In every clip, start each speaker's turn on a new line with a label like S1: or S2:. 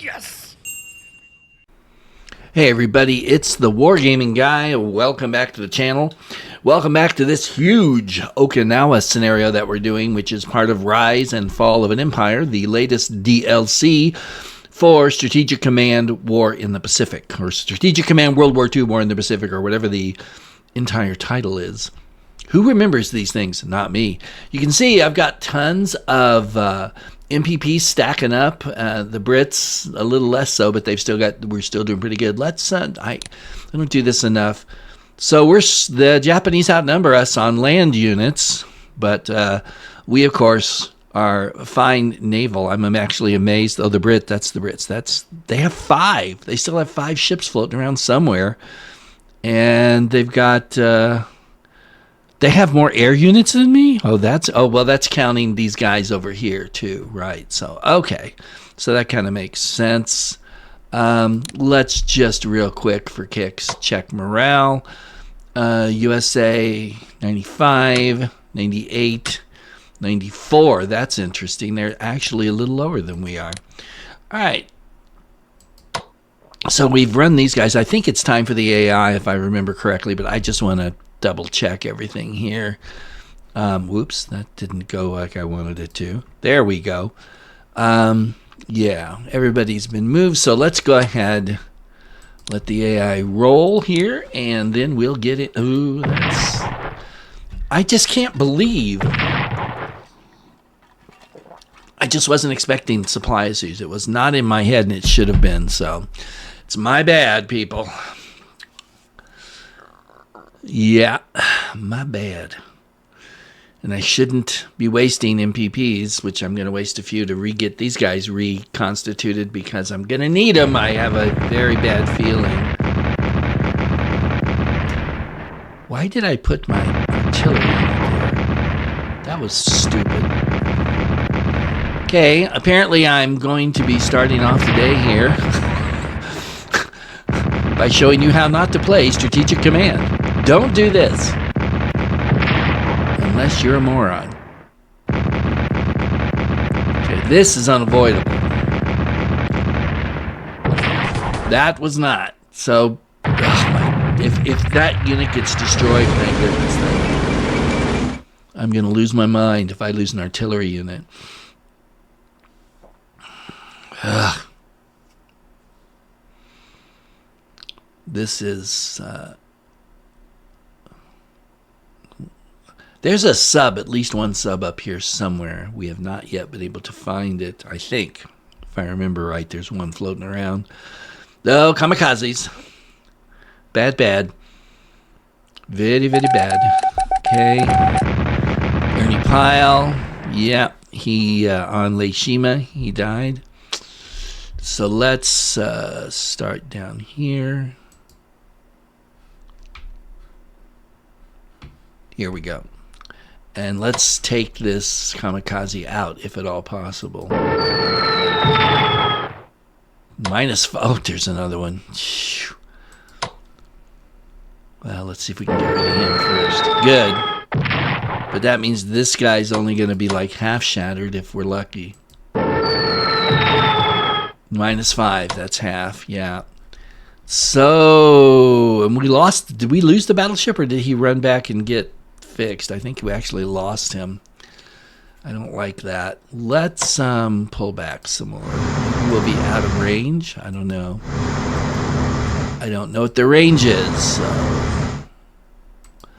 S1: Yes!
S2: Hey everybody, it's the Wargaming Guy. Welcome back to the channel. Welcome back to this huge Okinawa scenario that we're doing, which is part of Rise and Fall of an Empire, the latest DLC for Strategic Command War in the Pacific, or Strategic Command World War II War in the Pacific, or whatever the entire title is. Who remembers these things? Not me. You can see I've got tons of MPPs stacking up. The Brits a little less so, but we're still doing pretty good. I don't do this enough. So the Japanese outnumber us on land units, but we of course are fine naval. I'm actually amazed. Oh, that's the Brits. They have 5. They still have 5 ships floating around somewhere, and they've got. They have more air units than me? That's counting these guys over here too, right? So, okay. So that kind of makes sense. Let's just real quick for kicks check morale. USA 95, 98, 94. That's interesting. They're actually a little lower than we are. All right. So we've run these guys. I think it's time for the AI if I remember correctly, but I just want to double check everything here. Whoops, that didn't go like I wanted it to. There we go. Yeah, everybody's been moved, so let's go ahead, let the AI roll here, and then we'll get it. Ooh, I just can't believe. I just wasn't expecting supply issues. It was not in my head, and it should have been, so it's my bad, people. Yeah, my bad. And I shouldn't be wasting MPPs, which I'm going to waste a few to get these guys reconstituted because I'm going to need them. I have a very bad feeling. Why did I put my artillery in there? That was stupid. Okay, apparently I'm going to be starting off the day here by showing you how not to play Strategic Command. Don't do this unless you're a moron. Okay, this is unavoidable. That was not. So, if that unit gets destroyed, thank goodness, I'm going to lose my mind if I lose an artillery unit. Ugh. This is... There's a sub, at least one sub up here somewhere. We have not yet been able to find it, I think. If I remember right, there's one floating around. Oh, kamikazes. Bad. Very, very bad. Okay. Ernie Pyle. Yeah, he, on Leishima, he died. So let's start down here. Here we go. And let's take this kamikaze out, if at all possible. -5. Oh, there's another one. Well, let's see if we can get rid of him first. Good. But that means this guy's only going to be like half shattered if we're lucky. -5. That's half. Yeah. So, and we lost. Did we lose the battleship, or did he run back and get fixed? I think we actually lost him. I don't like that. Let's pull back some more. We'll be out of range. I don't know. I don't know what the range is. So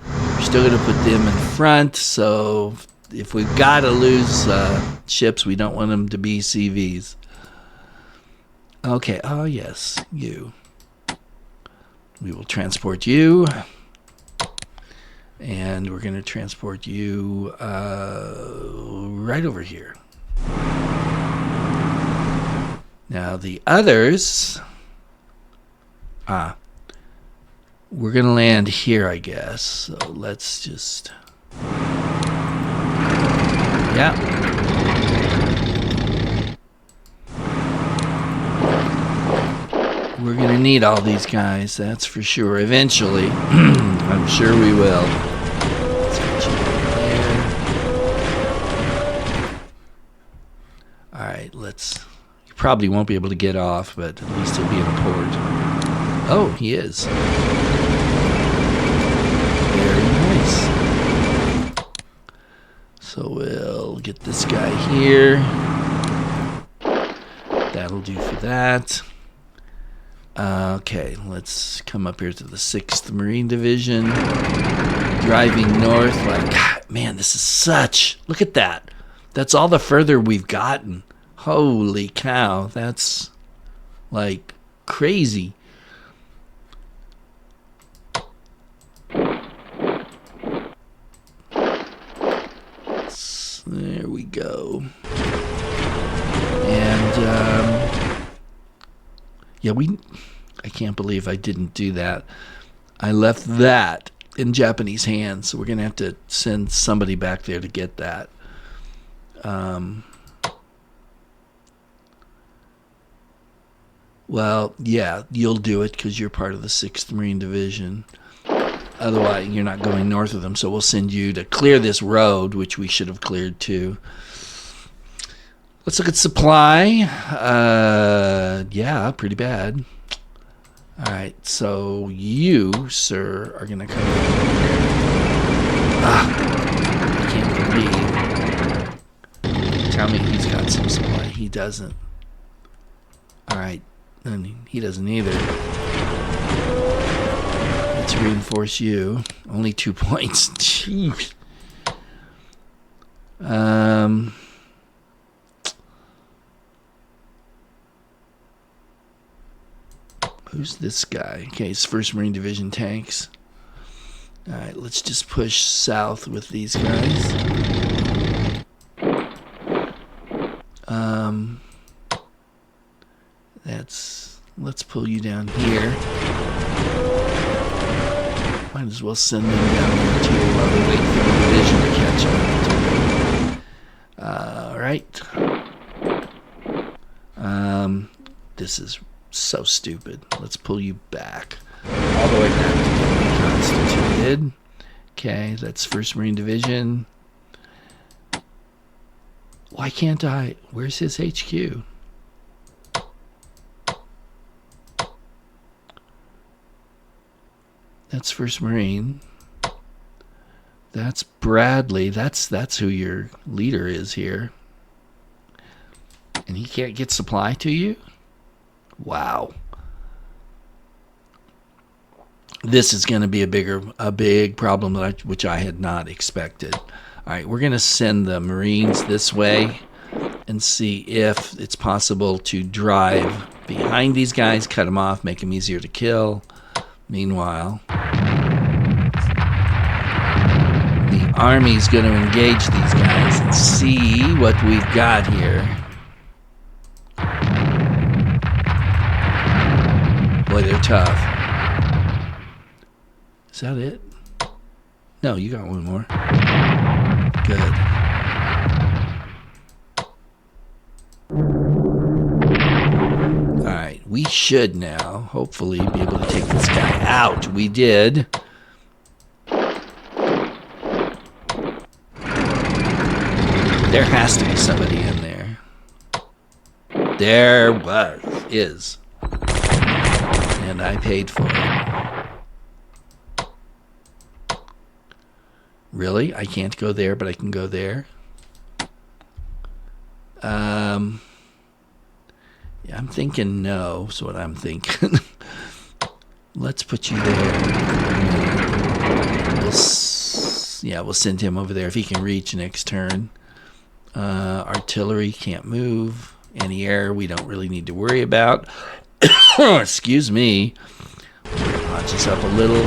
S2: we're still going to put them in front. So if we've got to lose ships, we don't want them to be CVs. Okay. Oh yes, you. We will transport you. And we're going to transport you right over here. Now the others, we're going to land here, I guess. So let's just, yeah. We're going to need all these guys, that's for sure, eventually. I'm sure we will. Let's get you over there. All right, let's... probably won't be able to get off, but at least he'll be in a port. Oh, he is. Very nice. So we'll get this guy here. That'll do for that. Okay, let's come up here to the 6th Marine Division. Driving north, like, God, man, this is such... Look at that. That's all the further we've gotten. Holy cow, that's, like, crazy. There we go. And, yeah, I can't believe I didn't do that. I left that in Japanese hands, so we're going to have to send somebody back there to get that. Well, yeah, you'll do it because you're part of the 6th Marine Division. Otherwise, you're not going north of them, so we'll send you to clear this road, which we should have cleared too. Let's look at supply. Yeah, pretty bad. All right, so you, sir, are going to come down here. I can't believe. Tell me he's got some supply. He doesn't. All right, and he doesn't either. Let's reinforce you. Only 2 points. Jeez. Who's this guy? Okay, it's 1st Marine Division tanks. All right, let's just push south with these guys. Let's pull you down here. Might as well send them down there too while they wait for the division to catch up. All right. This is so stupid. Let's pull you back. All the way back to get reconstituted. Okay, that's 1st Marine Division. Why can't I? Where's his HQ? That's 1st Marine. That's Bradley. That's who your leader is here. And he can't get supply to you? Wow. This is going to be a big problem which I had not expected. All right, we're going to send the Marines this way and see if it's possible to drive behind these guys, cut them off, make them easier to kill. Meanwhile, the Army's going to engage these guys and see what we've got here. Boy, they're tough. Is that it? No, you got one more. Good. Alright, we should now, hopefully, be able to take this guy out. We did. There has to be somebody in there. There is. And I paid for it. Really? I can't go there, but I can go there? Yeah, I'm thinking no, is what I'm thinking. Let's put you there. We'll send him over there if he can reach next turn. Artillery can't move. Anti-air we don't really need to worry about. Excuse me. Notch this up a little.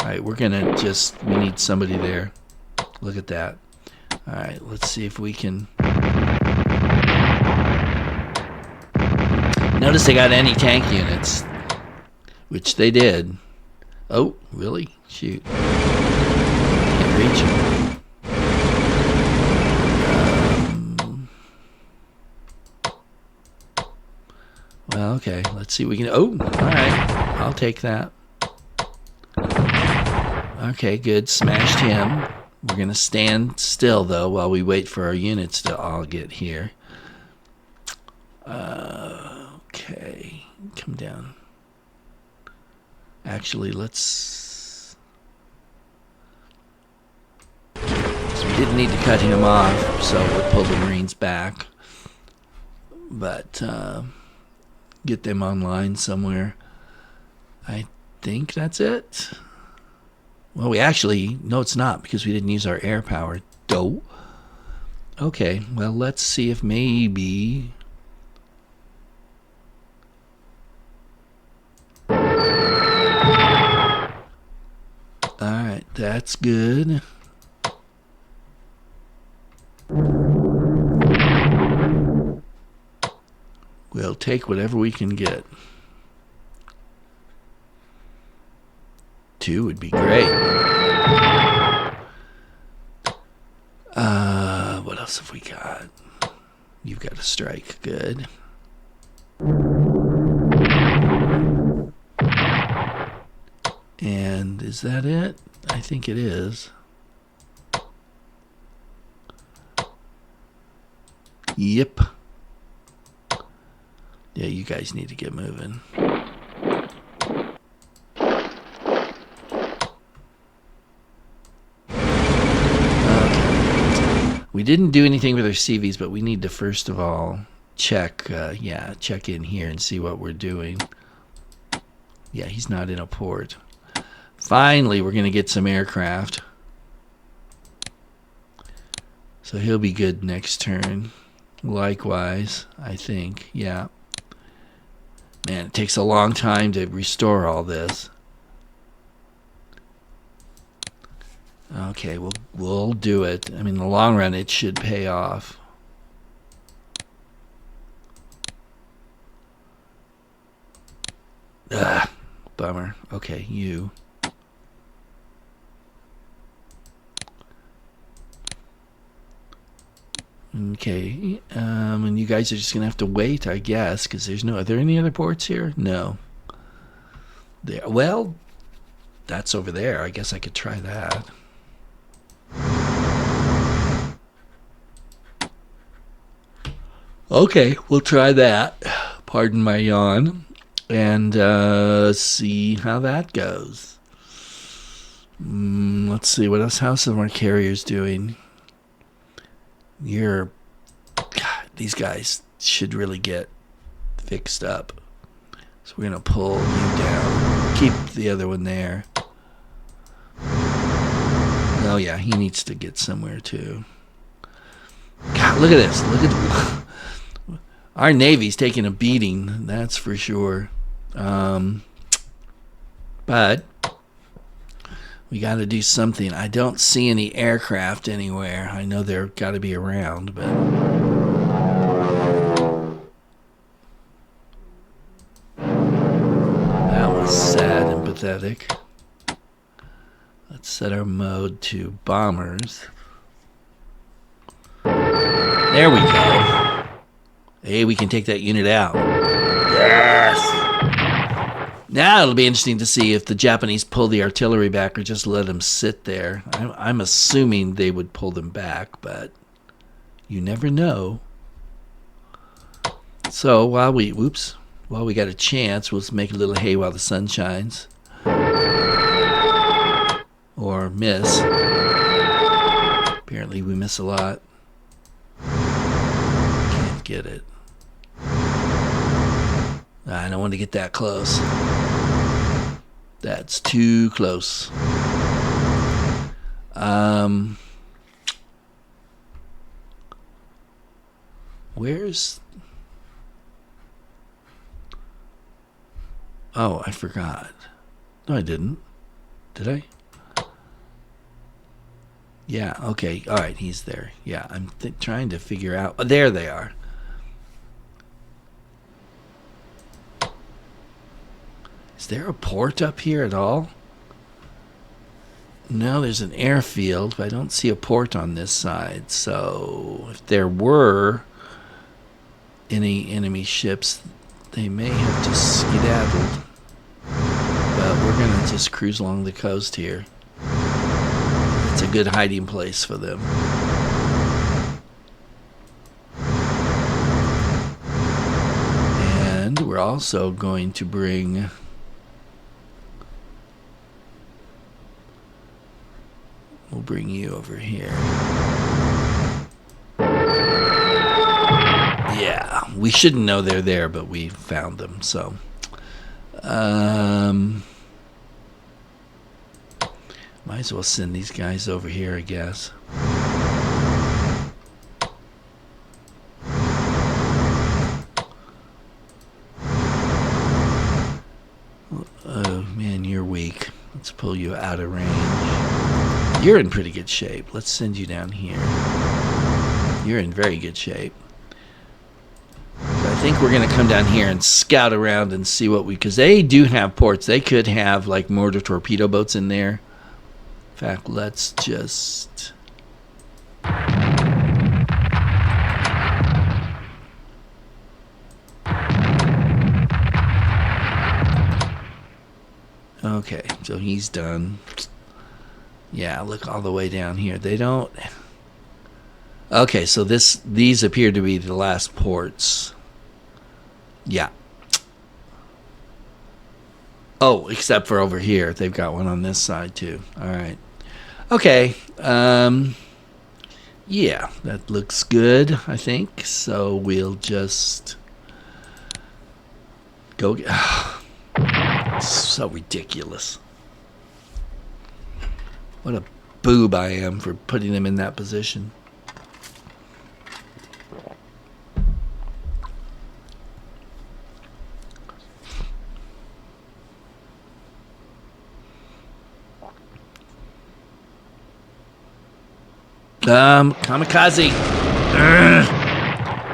S2: Alright, we need somebody there. Look at that. Alright, let's see if we can. Notice they got anti-tank units, which they did. Oh, really? Shoot. Can't reach them. Well, okay. Let's see. We can. Oh, all right. I'll take that. Okay, good. Smashed him. We're going to stand still, though, while we wait for our units to all get here. Okay. Come down. Actually, let's... So we didn't need to cut him off, so we'll pull the Marines back. But get them online somewhere. I think that's it. Well, we actually... No, it's not, because we didn't use our air power. Dope. Okay, well, let's see if maybe... Alright, that's good. We'll take whatever we can get. 2 would be great. What else have we got? You've got a strike. Good. And is that it? I think it is. Yep. Yeah, you guys need to get moving. We didn't do anything with our CVs, but we need to first of all check, check in here and see what we're doing. Yeah, he's not in a port. Finally, we're going to get some aircraft. So he'll be good next turn. Likewise, I think. Yeah. Man, it takes a long time to restore all this. Okay, we'll do it. I mean, in the long run, it should pay off. Ugh, bummer. Okay, you. Okay, and you guys are just gonna have to wait, I guess, because there's no. Are there any other ports here? No. There. Well, that's over there. I guess I could try that. Okay, we'll try that. Pardon my yawn. And see how that goes. Let's see, what else? How's some of our carriers doing? God, these guys should really get fixed up. So we're going to pull you down. Keep the other one there. Oh, yeah, he needs to get somewhere, too. God, look at this. Look at our Navy's taking a beating, that's for sure. But we got to do something. I don't see any aircraft anywhere. I know they're got to be around, but that was sad and pathetic. Let's set our mode to bombers. There we go. Hey, we can take that unit out. Yes! Now it'll be interesting to see if the Japanese pull the artillery back or just let them sit there. I'm assuming they would pull them back, but you never know. So while we got a chance, we'll make a little hay while the sun shines. Or miss. Apparently we miss a lot. Can't get it. I don't want to get that close. That's too close. Where's... Oh, I forgot. No, I didn't. Did I? Yeah, okay. All right, he's there. Yeah, I'm trying to figure out... Oh, there they are. Is there a port up here at all? No, there's an airfield, but I don't see a port on this side. So if there were any enemy ships, they may have just skedaddled. But we're going to just cruise along the coast here. It's a good hiding place for them. And we're also going to bring... We'll bring you over here. Yeah, we shouldn't know they're there, but we found them, so... might as well send these guys over here, I guess. Oh, man, you're weak. Let's pull you out of range. You're in pretty good shape. Let's send you down here. You're in very good shape. I think we're going to come down here and scout around and see what we... Because they do have ports. They could have, like, mortar torpedo boats in there. In fact, let's just... Okay, so he's done. Yeah, look all the way down here. They don't... Okay, so these appear to be the last ports. Yeah. Oh, except for over here. They've got one on this side, too. All right. Okay. Yeah, that looks good, I think. So we'll just go get... So ridiculous. What a boob I am for putting them in that position. Kamikaze.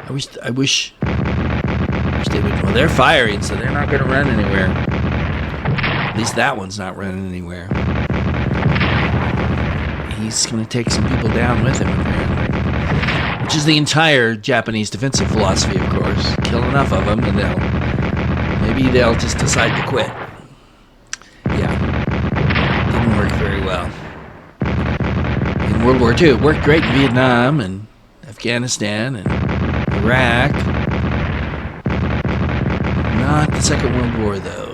S2: I wish they would. Well, they're firing, so they're not going to run anywhere. At least that one's not running anywhere. He's going to take some people down with him, apparently. Which is the entire Japanese defensive philosophy, of course. Kill enough of them, and maybe they'll just decide to quit. Yeah, didn't work very well. In World War II, it worked great in Vietnam and Afghanistan and Iraq. Not the Second World War, though.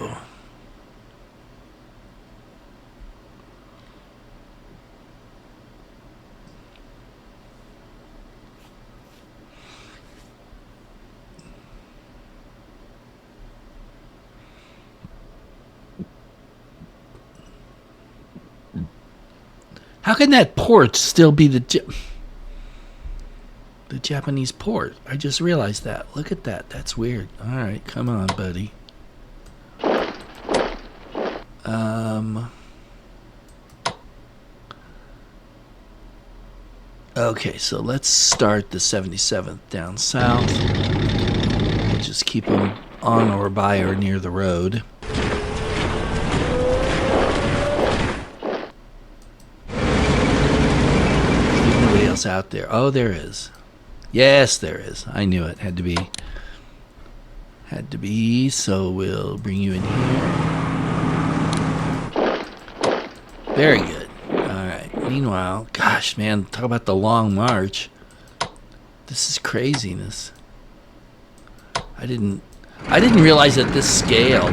S2: How can that port still be the Japanese port? I just realized that. Look at that. That's weird. All right, come on, buddy. Okay, so let's start the 77th down south. We'll just keep them on or by or near the road. Out there. Oh, there is. Yes, there is. I knew it. Had to be. So we'll bring you in here. Very good. All right. Meanwhile, gosh, man, talk about the long march. This is craziness. I didn't realize at this scale.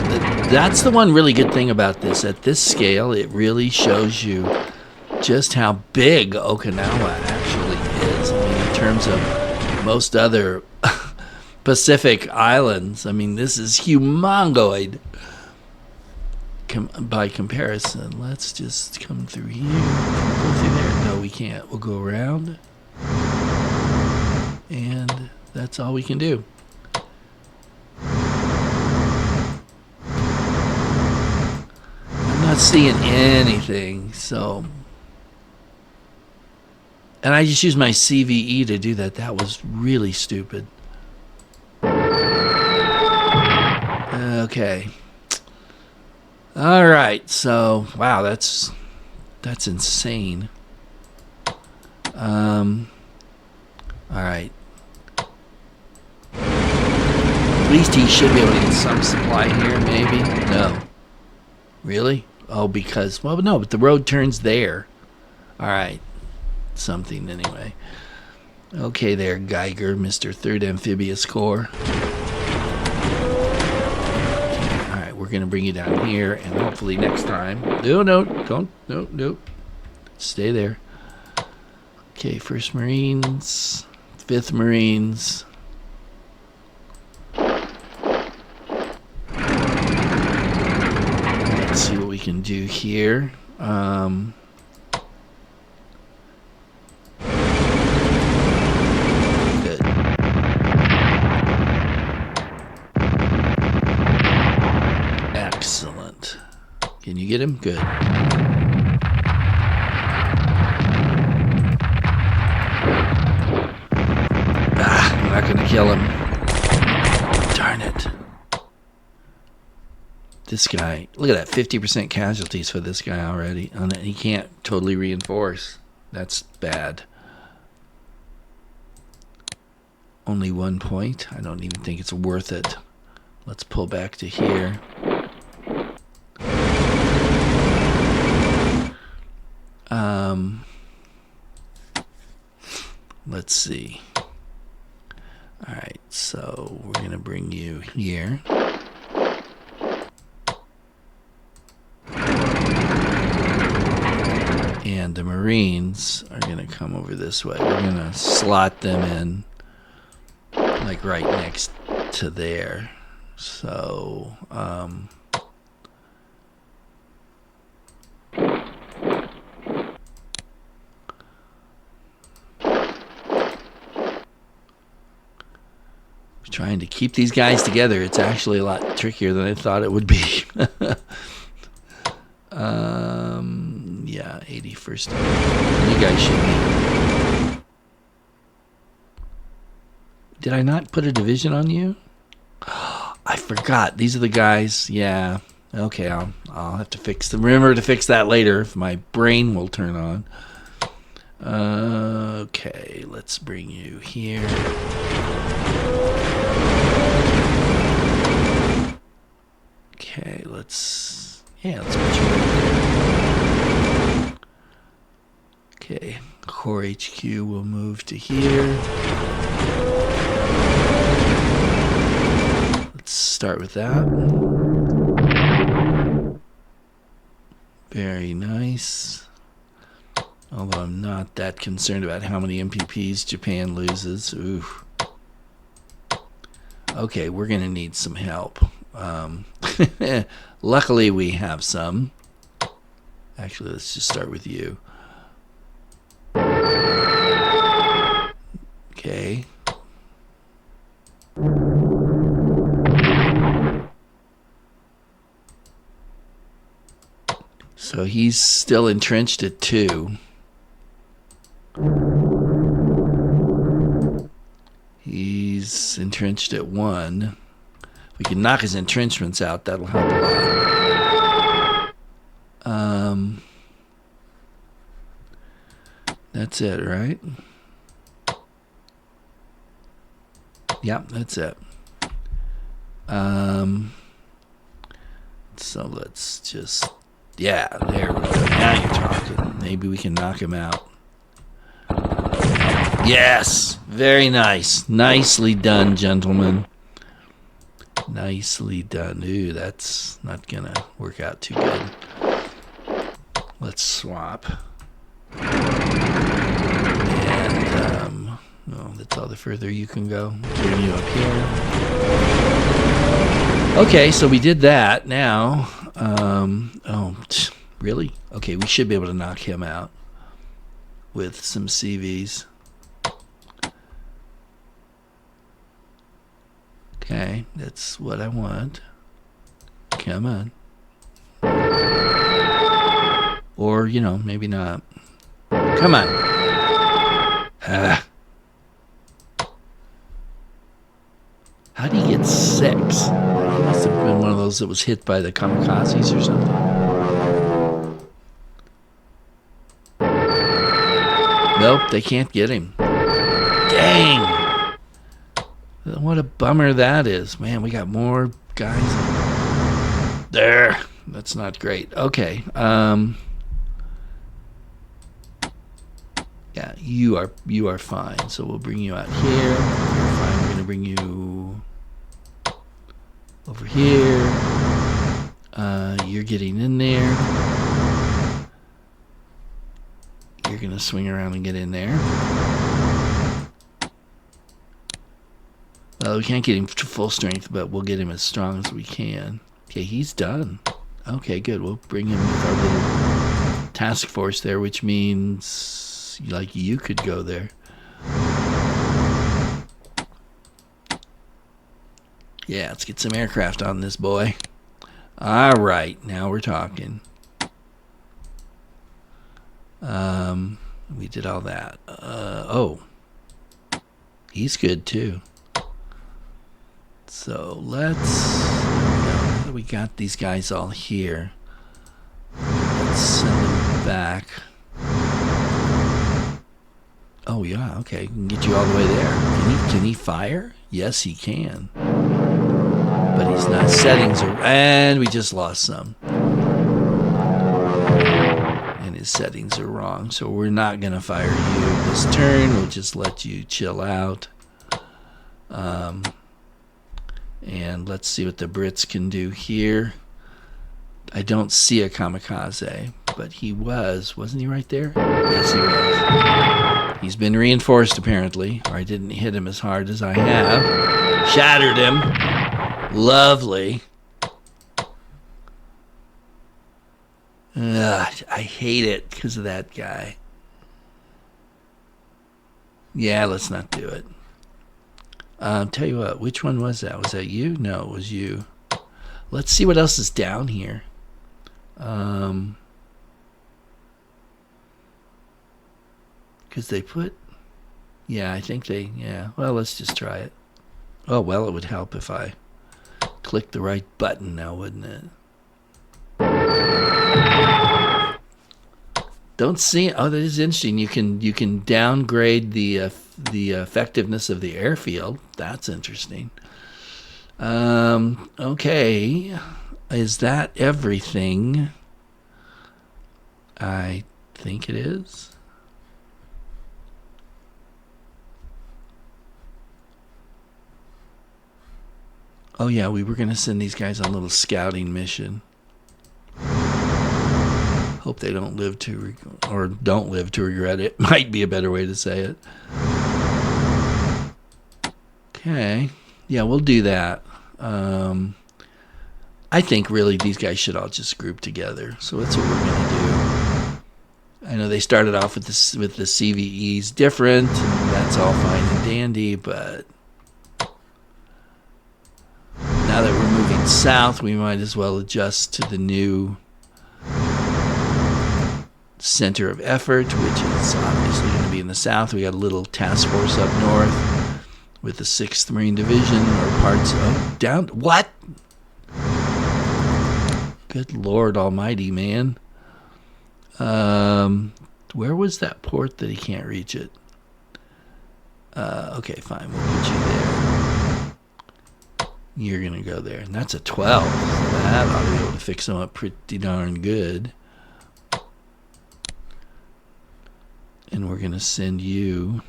S2: That's the one really good thing about this. At this scale, it really shows you just how big Okinawa actually is. I mean, in terms of most other Pacific islands, I mean, this is humongoid by comparison. Let's just come through here. Can we go through there? No, we can't. We'll go around. And that's all we can do. I'm not seeing anything, so... And I just used my CVE to do that. That was really stupid. Okay. All right. So, wow, that's insane. All right. At least he should be able to get some supply here, maybe. No. Really? Oh, because, well, no, but the road turns there. All right. Something anyway. Okay there, Geiger, Mr. 3rd Amphibious Corps. All right, we're going to bring you down here, and hopefully next time... No, don't. No. Stay there. Okay, 1st Marines, 5th Marines. Let's see what we can do here. Good. Excellent. Can you get him? Good. I'm not going to kill him. Darn it. This guy, look at that, 50% casualties for this guy already. And he can't totally reinforce. That's bad. Only 1 point. I don't even think it's worth it. Let's pull back to here. Let's see. All right, so we're going to bring you here. And the Marines are going to come over this way. We're going to slot them in like right next to there. So, trying to keep these guys together. It's actually a lot trickier than I thought it would be. Yeah, 81st. You guys should be. Did I not put a division on you? I forgot. These are the guys. Yeah. Okay, I'll have to fix them. Remember to fix that later if my brain will turn on. Okay, let's bring you here. Okay, let's put you right there. Okay, Core HQ will move to here. Let's start with that. Very nice. Although I'm not that concerned about how many MPPs Japan loses. Ooh. Okay, we're going to need some help. Luckily, we have some. Actually, let's just start with you. Okay. So he's still entrenched at 2. He's entrenched at 1. If we can knock his entrenchments out, that'll help a lot. That's it, right? Yep, that's it. So let's just... Yeah, there we go. Now you're talking. Maybe we can knock him out. Yes! Very nice. Nicely done, gentlemen. Nicely done. Ooh, that's not going to work out too good. Let's swap. And, oh, that's all the further you can go. Bring you up here. Okay, so we did that. Now, oh, really? Okay, we should be able to knock him out with some CVs. Okay, that's what I want. Come on. Or, you know, maybe not. Come on. How do you get 6? He must have been one of those that was hit by the kamikazes or something. Nope, they can't get him. Dang! What a bummer that is. Man, we got more guys. There. That's not great. Okay. Yeah, you are fine. So we'll bring you out here. You're fine. We're gonna bring you over here. You're getting in there. You're gonna swing around and get in there. Well, we can't get him to full strength, but we'll get him as strong as we can. Okay, he's done. Okay, good. We'll bring him with our little task force there, which means like you could go there. Yeah, let's get some aircraft on this boy. All right, now we're talking. We did all that. Oh, he's good too. So let's. Now that we got these guys all here, let's send them back. Oh yeah, okay, we can get you all the way there. Can he fire? Yes, he can. But he's not. Settings are, and we just lost some. And his settings are wrong, so we're not gonna fire you this turn. We'll just let you chill out. And let's see what the Brits can do here. I don't see a kamikaze, but he wasn't he right there? Yes, he was. He's been reinforced apparently, or I didn't hit him as hard as I have. Shattered him. Lovely. I hate it because of that guy. Yeah, let's not do it. Tell you what, which one was that? Was that you? No, it was you. Let's see what else is down here. Because they put... Yeah, I think they... Yeah, well, let's just try it. Oh, well, it would help if I clicked the right button now, wouldn't it? Don't see... Oh, that is interesting. You can downgrade the effectiveness of the airfield. That's interesting. Okay. Is that everything? I think it is. Oh yeah, we were going to send these guys on a little scouting mission. Hope they don't live to regret it. Might be a better way to say it. Okay. Yeah, we'll do that. I think really these guys should all just group together. So that's what we're going to do. I know they started off with the CVEs different, and that's all fine and dandy, but now that we're moving south, we might as well adjust to the new center of effort, which is obviously going to be in the south. We got a little task force up north with the 6th Marine Division, or parts of down. What? Good Lord Almighty, man. Where was that port that he can't reach it? Okay, fine. We'll put you there. You're going to go there. And that's a 12. So that ought to be able to fix them up pretty darn good. And we're going to send you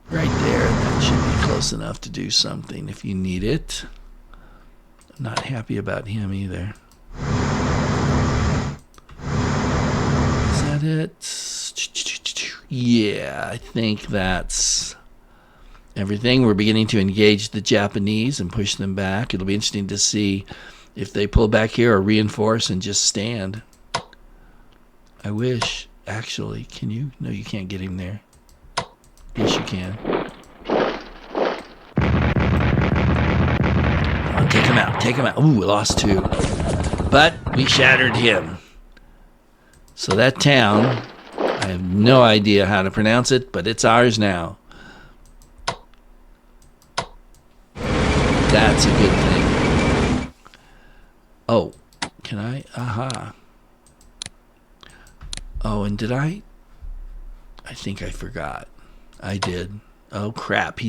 S2: right there. And that should be close enough to do something if you need it. I'm not happy about him either. Is that it? Yeah, I think that's everything. We're beginning to engage the Japanese and push them back. It'll be interesting to see if they pull back here or reinforce and just stand. I wish, actually. Can you? No, you can't get him there. Yes, you can. Come on, take him out. Take him out. Ooh, we lost 2. But we shattered him. So that town, I have no idea how to pronounce it, but it's ours now. That's a good thing. Oh, can I? Aha. Oh, and did I think I forgot. I did. Oh, crap.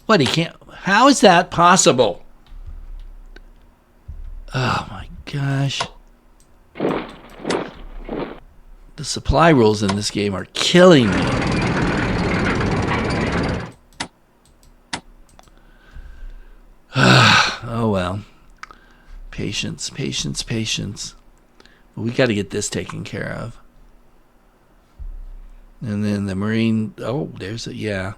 S2: What, he can't? How is that possible? Oh, my gosh. The supply rules in this game are killing me. Oh well. Patience, patience, patience. But we got to get this taken care of. And then the Marine... Oh, there's a... Yeah.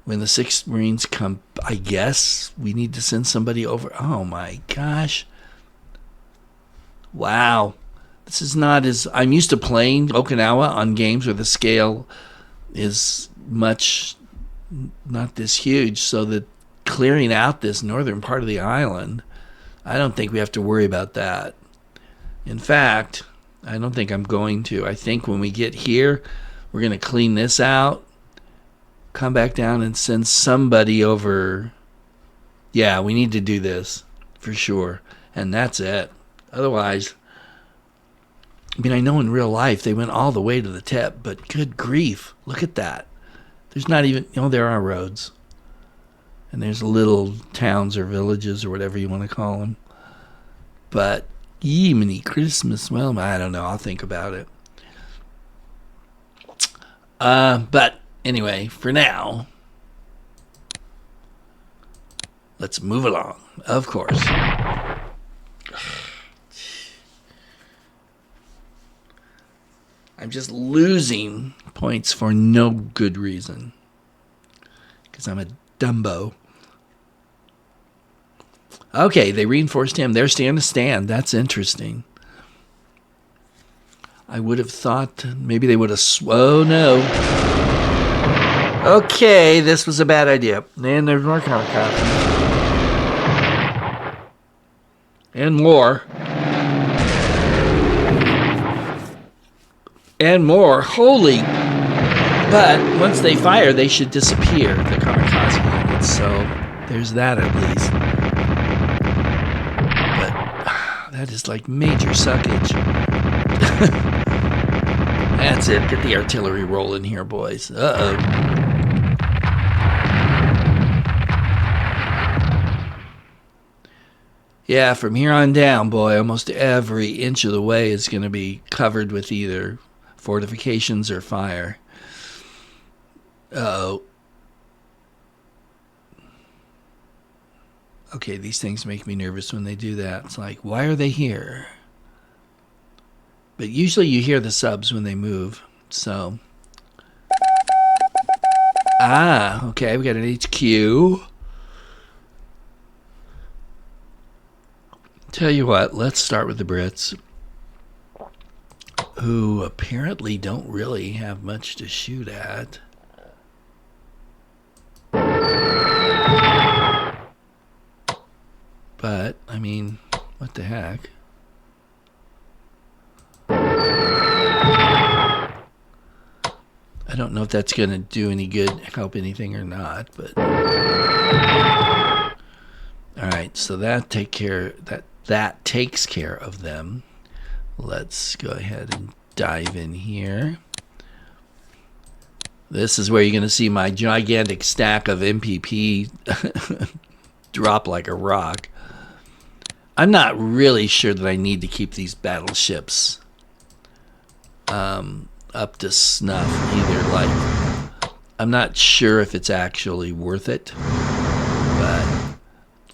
S2: When the 6th Marines come, I guess we need to send somebody over. Oh my gosh. Wow. This is not as... I'm used to playing Okinawa on games where the scale is much... not this huge. So that clearing out this northern part of the island, I don't think we have to worry about that. In fact, I don't think I'm going to. I think when we get here, we're going to clean this out, come back down and send somebody over. Yeah, we need to do this for sure. And that's it. Otherwise, I mean, I know in real life they went all the way to the tip, but good grief, look at that. There's not even, there are roads. And there's little towns or villages or whatever you want to call them. But, mini Christmas, well, I don't know. I'll think about it. But anyway, for now, let's move along, of course. I'm just losing points for no good reason. Because I'm a Dumbo. Okay, they reinforced him. They're stand to stand. That's interesting. I would have thought maybe they would have... Oh, no. Okay, this was a bad idea. And there's more kamikazes. And more. And more. Holy... But once they fire, they should disappear, the kamikaze units. So there's that at least. But that is like major suckage. That's it. Get the artillery rolling here, boys. Uh-oh. Yeah, from here on down, boy, almost every inch of the way is going to be covered with either fortifications or fire. Uh-oh. Okay, these things make me nervous when they do that. It's like, why are they here? But usually you hear the subs when they move, so... Ah, okay, we got an HQ. Tell you what, let's start with the Brits, who apparently don't really have much to shoot at. But, I mean, what the heck? I don't know if that's going to do any good, help anything or not, but... Alright, so that takes care of them. Let's go ahead and dive in here. This is where you're going to see my gigantic stack of MPP drop like a rock. I'm not really sure that I need to keep these battleships up to snuff either. Like, I'm not sure if it's actually worth it, but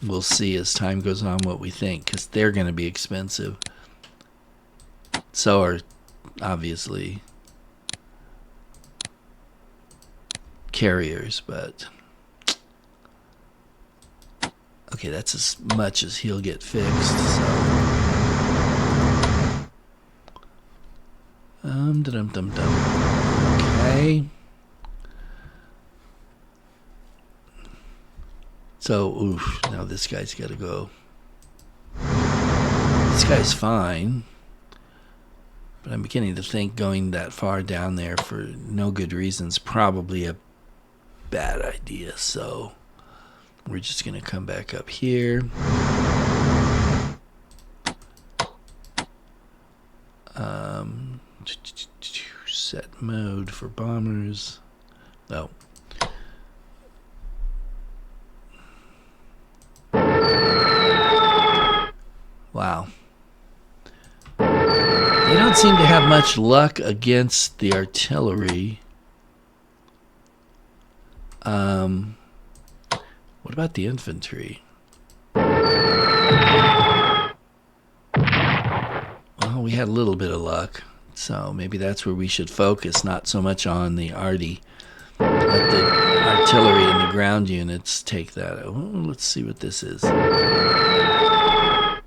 S2: we'll see as time goes on what we think, because they're going to be expensive. So are, obviously, carriers, but... Okay, that's as much as he'll get fixed, so... Okay. So, oof, now this guy's got to go. This guy's fine. But I'm beginning to think going that far down there for no good reasons probably a bad idea, so... We're just going to come back up here. Set mode for bombers. No. Wow. They don't seem to have much luck against the artillery. What about the infantry? Well, we had a little bit of luck, so maybe that's where we should focus, not so much on the arty. Let the artillery and the ground units take that. Oh, let's see what this is.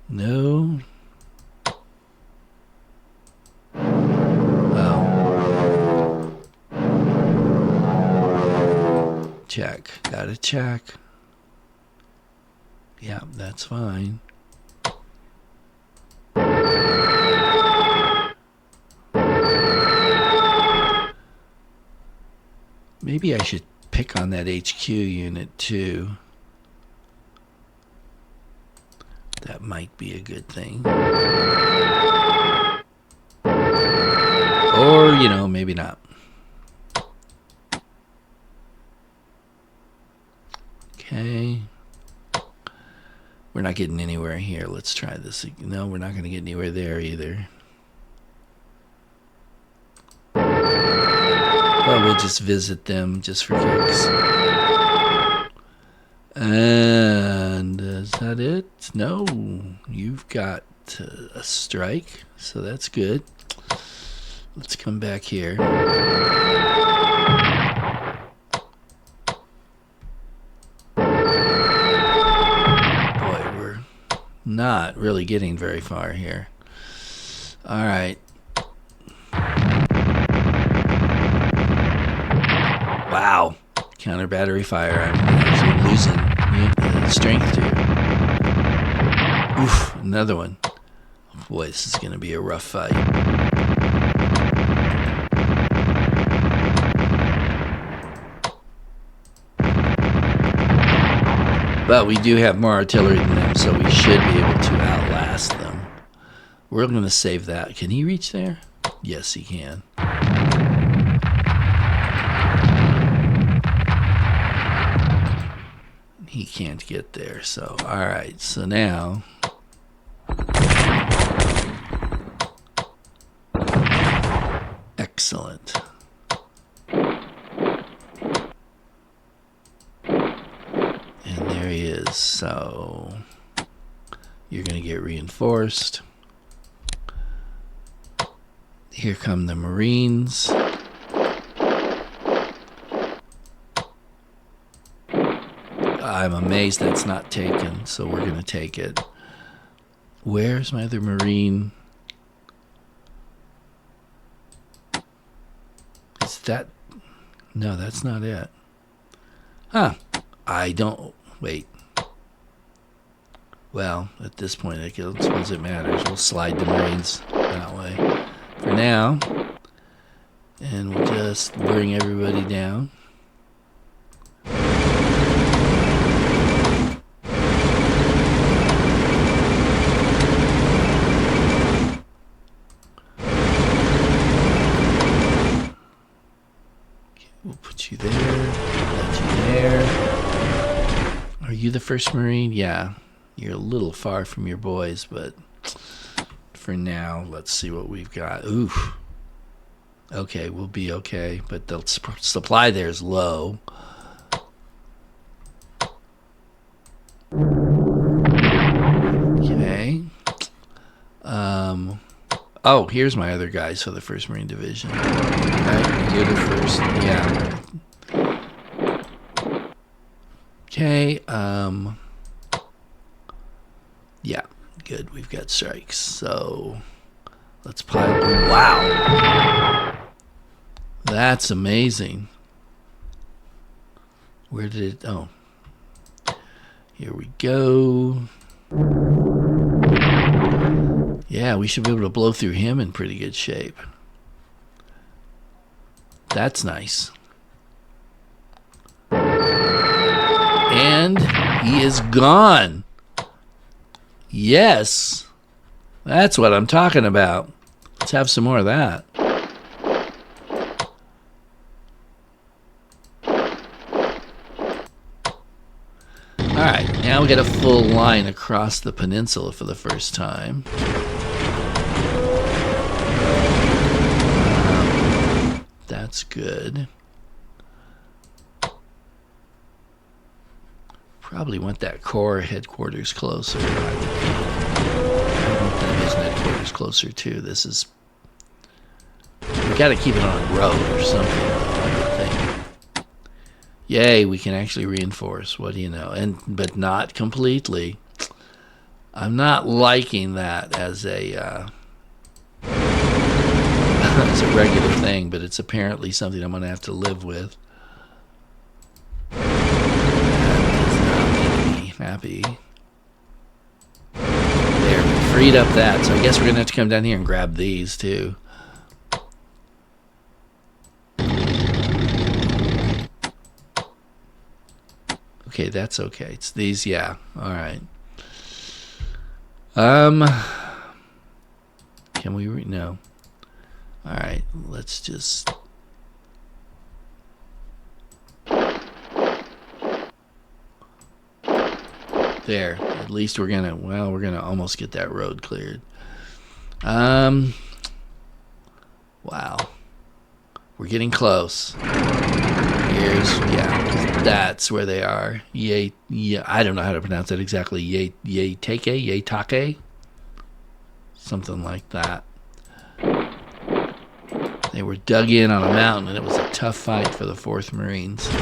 S2: No. Oh. Check. Gotta check. Yeah, that's fine. Maybe I should pick on that HQ unit too. That might be a good thing. Or, you know, maybe not. Okay. We're not getting anywhere here. Let's try this. No, we're not going to get anywhere there either. Well, we'll just visit them just for kicks. And is that it? No, you've got a strike, so that's good. Let's come back here. Boy, we're not really getting very far here. All right. Wow. Counter battery fire. I'm actually losing strength here. Oof, another one. Boy, this is going to be a rough fight. But we do have more artillery than them, so we should be able to outlast them. We're going to save that. Can he reach there? Yes, he can. He can't get there, so alright, so now excellent. And there he is, so you're gonna get reinforced. Here come the Marines. I'm amazed that's not taken, so we're going to take it. Where's my other Marine? Is that... No, that's not it. Huh. I don't... Wait. Well, at this point, I suppose it matters. We'll slide the Marines that way for now. And we'll just bring everybody down. We'll put you there, put you there. Are you the first Marine? Yeah, you're a little far from your boys, but for now, let's see what we've got. Oof. Okay, we'll be okay, but the supply there is low. Okay. Oh, here's my other guys for the 1st Marine Division. Right, you're the first. Yeah. Okay. Yeah, good. We've got strikes. So let's pile. Wow. That's amazing. Where did it? Oh. Here we go. Yeah, we should be able to blow through him in pretty good shape. That's nice. And he is gone. Yes. That's what I'm talking about. Let's have some more of that. Alright, now we get a full line across the peninsula for the first time. That's good. Probably want that core headquarters closer. I want the division headquarters closer too. This is... We got to keep it on a road or something, I would think. Yay, we can actually reinforce. What do you know? But not completely. I'm not liking that as a as a regular thing, but it's apparently something I'm going to have to live with. That does not make me happy. There, we freed up that, so I guess we're going to have to come down here and grab these too. Okay, that's okay. It's these, yeah. All right. Can we no. All right, let's just there. At least we're gonna almost get that road cleared. Wow. We're getting close. That's where they are. I don't know how to pronounce that exactly. Yatake, something like that. They were dug in on a mountain, and it was a tough fight for the 4th Marines. Maybe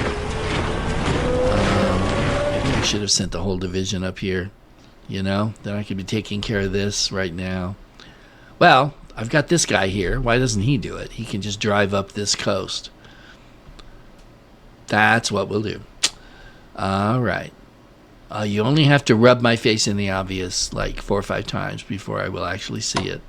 S2: I should have sent the whole division up here. Then I could be taking care of this right now. Well, I've got this guy here. Why doesn't he do it? He can just drive up this coast. That's what we'll do. All right. You only have to rub my face in the obvious like 4 or 5 times before I will actually see it.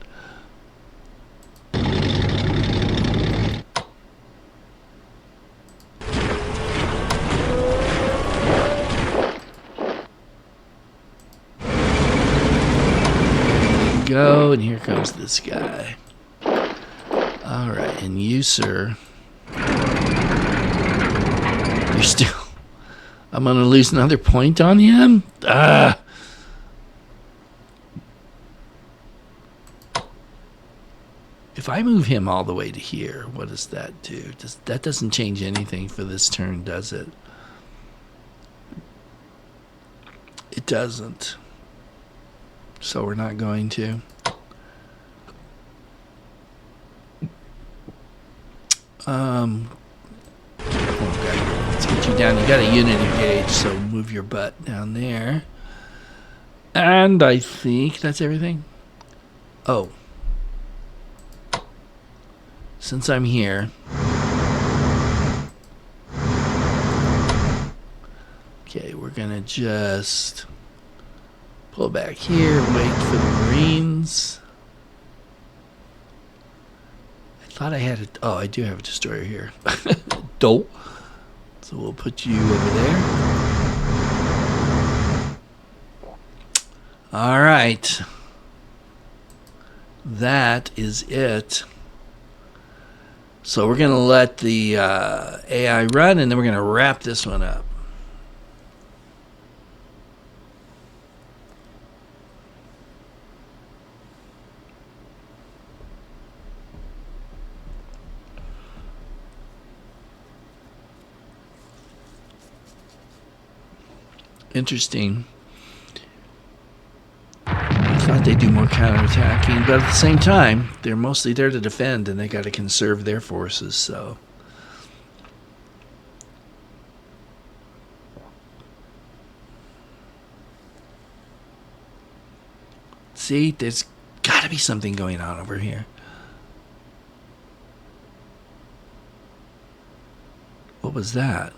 S2: There we go, and here comes this guy. All right, and you, sir... You're still... I'm going to lose another point on him? If I move him all the way to here, what does that do? That doesn't change anything for this turn, does it? It doesn't. So we're not going to. Let's get you down. You got a unit engaged, so move your butt down there. And I think that's everything. Oh. Since I'm here. Okay, we're going to just pull back here, wait for the Marines. I thought I had it. Oh, I do have a destroyer here. Dope. So we'll put you over there. All right. That is it. So we're going to let the AI run, and then we're going to wrap this one up. Interesting. I thought they'd do more counterattacking, but at the same time, they're mostly there to defend, and they got to conserve their forces, so. See, there's got to be something going on over here. What was that?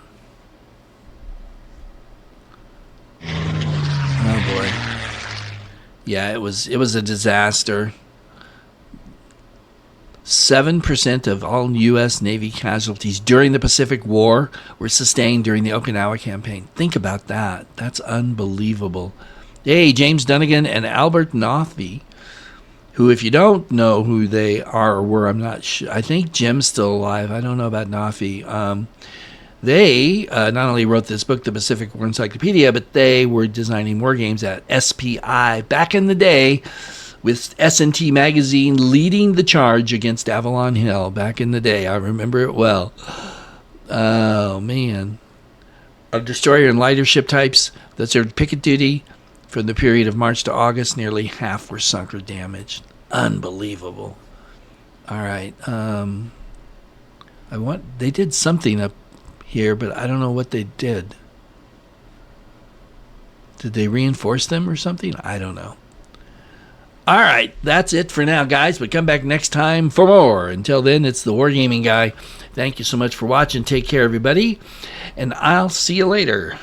S2: Oh boy. Yeah, it was a disaster. 7% of all U.S. Navy casualties during the Pacific War were sustained during the Okinawa campaign. Think about that. That's unbelievable. Hey, James Dunnigan and Albert Nothby, who, if you don't know who they are or were, I'm not sure. I think Jim's still alive. I don't know about Nothby. They not only wrote this book, the Pacific War Encyclopedia, but they were designing war games at SPI back in the day with S&T magazine leading the charge against Avalon Hill back in the day. I remember it well. Oh, man. Of destroyer and lighter ship types that served picket duty from the period of March to August, nearly half were sunk or damaged. Unbelievable. All right. They did something up here, but I don't know what they did. Did they reinforce them or something? I don't know. All right, that's it for now, guys. But come back next time for more. Until then, it's the Wargaming Guy. Thank you so much for watching. Take care, everybody. And I'll see you later.